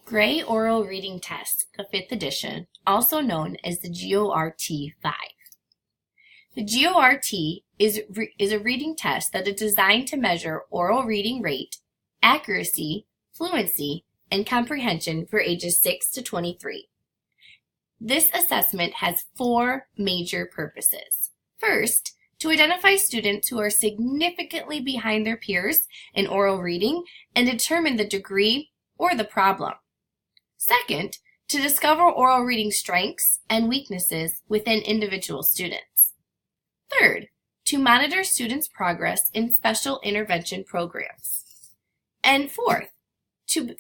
Gray Oral Reading Test, the 5th edition, also known as the GORT-5. The GORT is a reading test that is designed to measure oral reading rate, accuracy, fluency, and comprehension for ages 6 to 23. This assessment has 4 major purposes. First, to identify students who are significantly behind their peers in oral reading and determine the degree or the problem. Second, to discover oral reading strengths and weaknesses within individual students. Third, to monitor students' progress in special intervention programs. And fourth, to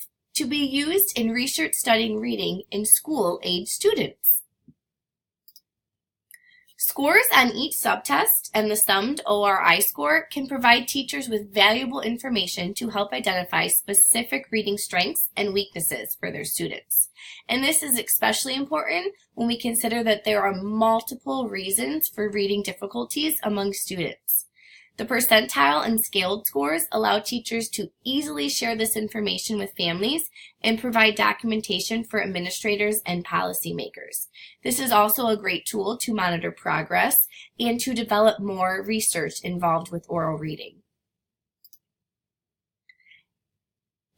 be used in research studying reading in school-age students. Scores on each subtest and the summed ORI score can provide teachers with valuable information to help identify specific reading strengths and weaknesses for their students. And this is especially important when we consider that there are multiple reasons for reading difficulties among students. The percentile and scaled scores allow teachers to easily share this information with families and provide documentation for administrators and policymakers. This is also a great tool to monitor progress and to develop more research involved with oral reading.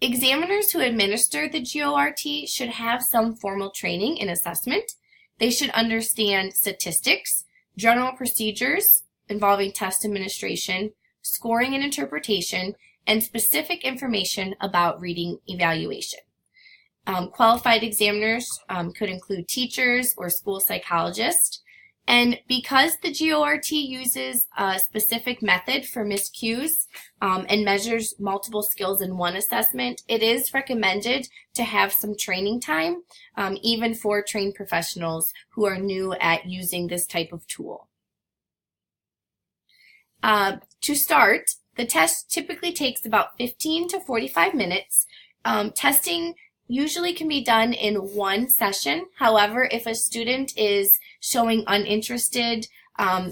Examiners who administer the GORT should have some formal training in assessment. They should understand statistics, general procedures involving test administration, scoring and interpretation, and specific information about reading evaluation. Qualified examiners could include teachers or school psychologists. And because the GORT uses a specific method for miscues and measures multiple skills in one assessment, it is recommended to have some training time, even for trained professionals who are new at using this type of tool. To start, the test typically takes about 15 to 45 minutes. Testing usually can be done in one session. However, if a student is showing uninterested,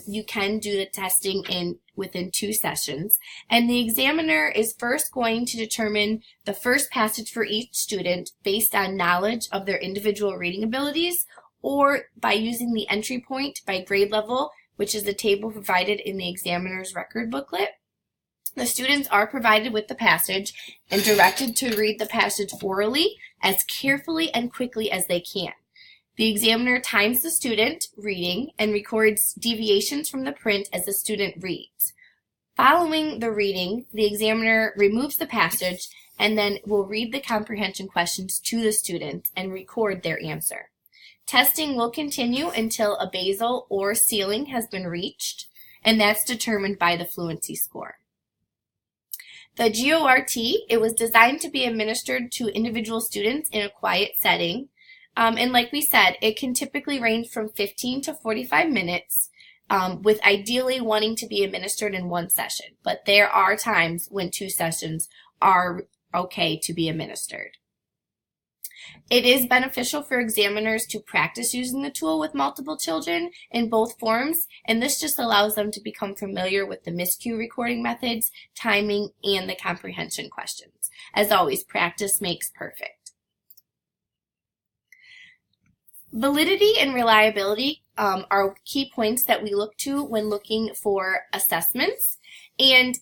you can do the testing within 2 sessions. And the examiner is first going to determine the first passage for each student based on knowledge of their individual reading abilities, or by using the entry point by grade level, which is the table provided in the examiner's record booklet. The students are provided with the passage and directed to read the passage orally as carefully and quickly as they can. The examiner times the student reading and records deviations from the print as the student reads. Following the reading, the examiner removes the passage and then will read the comprehension questions to the student and record their answer. Testing will continue until a basal or ceiling has been reached, and that's determined by the fluency score. The GORT, it was designed to be administered to individual students in a quiet setting, and like we said, it can typically range from 15 to 45 minutes, with ideally wanting to be administered in one session, but there are times when 2 sessions are okay to be administered. It is beneficial for examiners to practice using the tool with multiple children in both forms, and this just allows them to become familiar with the miscue recording methods, timing, and the comprehension questions. As always, practice makes perfect. Validity and reliability are key points that we look to when looking for assessments, and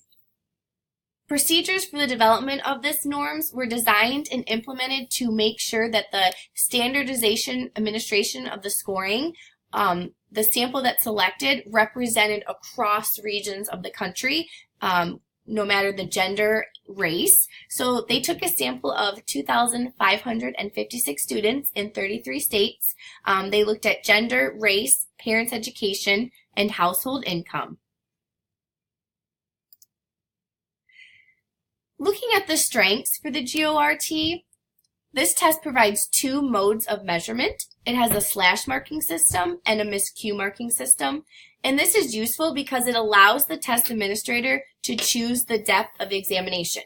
procedures for the development of this norms were designed and implemented to make sure that the standardization administration of the scoring, the sample that's selected, represented across regions of the country, no matter the gender, race. So they took a sample of 2,556 students in 33 states. They looked at gender, race, parents' education, and household income. Looking at the strengths for the GORT, this test provides 2 modes of measurement. It has a slash marking system and a miscue marking system. And this is useful because it allows the test administrator to choose the depth of the examination.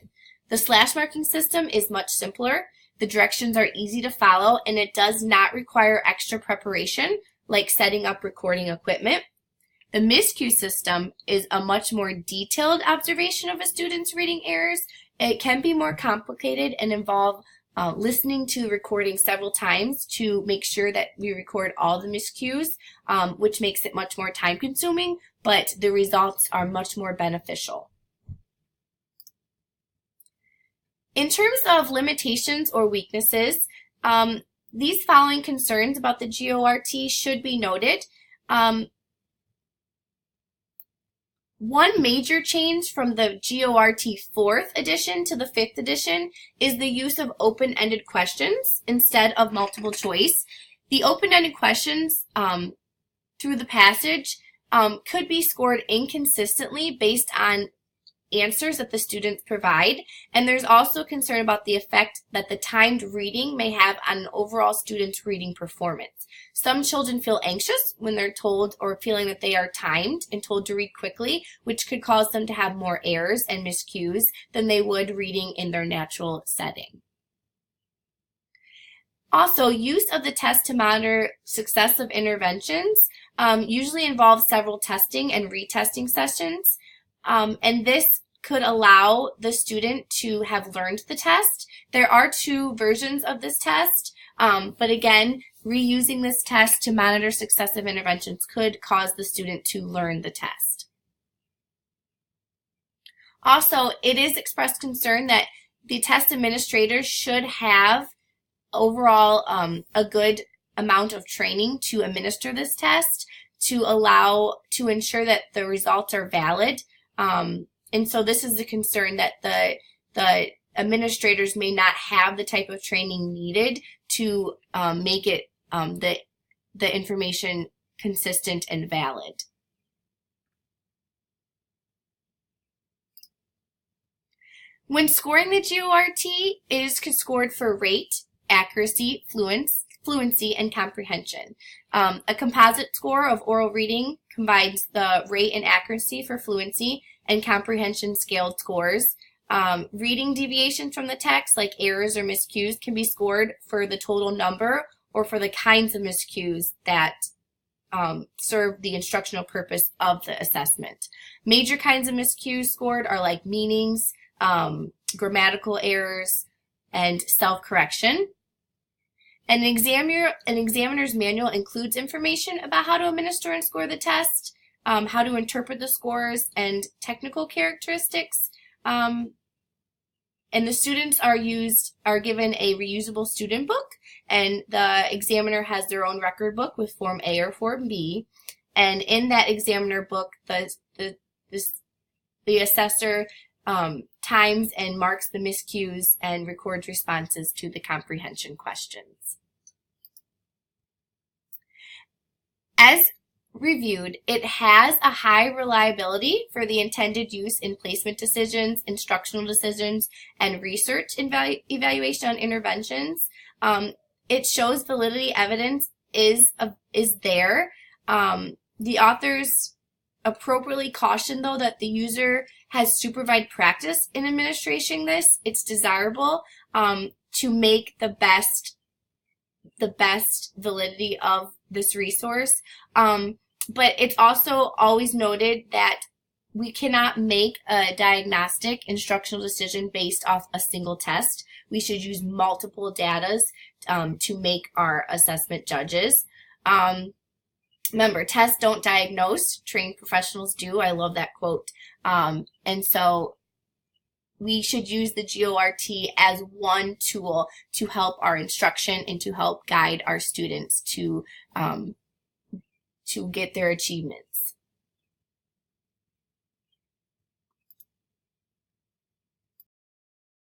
The slash marking system is much simpler. The directions are easy to follow, and it does not require extra preparation like setting up recording equipment. The miscue system is a much more detailed observation of a student's reading errors. It can be more complicated and involve listening to the recording several times to make sure that we record all the miscues, which makes it much more time consuming, but the results are much more beneficial. In terms of limitations or weaknesses, these following concerns about the GORT should be noted. One major change from the GORT 4th edition to the 5th edition is the use of open-ended questions instead of multiple choice. The open-ended questions through the passage could be scored inconsistently based on answers that the students provide, and there's also concern about the effect that the timed reading may have on an overall student's reading performance. Some children feel anxious when they're told or feeling that they are timed and told to read quickly, which could cause them to have more errors and miscues than they would reading in their natural setting. Also, use of the test to monitor successive interventions usually involves several testing and retesting sessions. And this could allow the student to have learned the test. There are 2 versions of this test, but again, reusing this test to monitor successive interventions could cause the student to learn the test. Also, it is expressed concern that the test administrators should have overall a good amount of training to administer this test to ensure that the results are valid. And so this is the concern that the administrators may not have the type of training needed to make it the information consistent and valid. When scoring the GORT, it is scored for rate, accuracy, fluency, and comprehension. A composite score of oral reading combines the rate and accuracy for fluency and comprehension scaled scores. Reading deviations from the text, like errors or miscues, can be scored for the total number or for the kinds of miscues that serve the instructional purpose of the assessment. Major kinds of miscues scored are like meanings, grammatical errors, and self-correction. An examiner's manual includes information about how to administer and score the test, how to interpret the scores, and technical characteristics. And the students are given a reusable student book, and the examiner has their own record book with Form A or Form B. And in that examiner book, the assessor times and marks the miscues and records responses to the comprehension questions. As reviewed, it has a high reliability for the intended use in placement decisions, instructional decisions, and research evaluation on interventions. It shows validity evidence is there. The authors appropriately caution, though, that the user has supervised practice in administering this. It's desirable to make the best validity of this resource. But it's also always noted that we cannot make a diagnostic instructional decision based off a single test. We should use multiple datas to make our assessment judges. Remember, tests don't diagnose, trained professionals do. I love that quote. And so we should use the GORT as one tool to help our instruction and to help guide our students to get their achievements.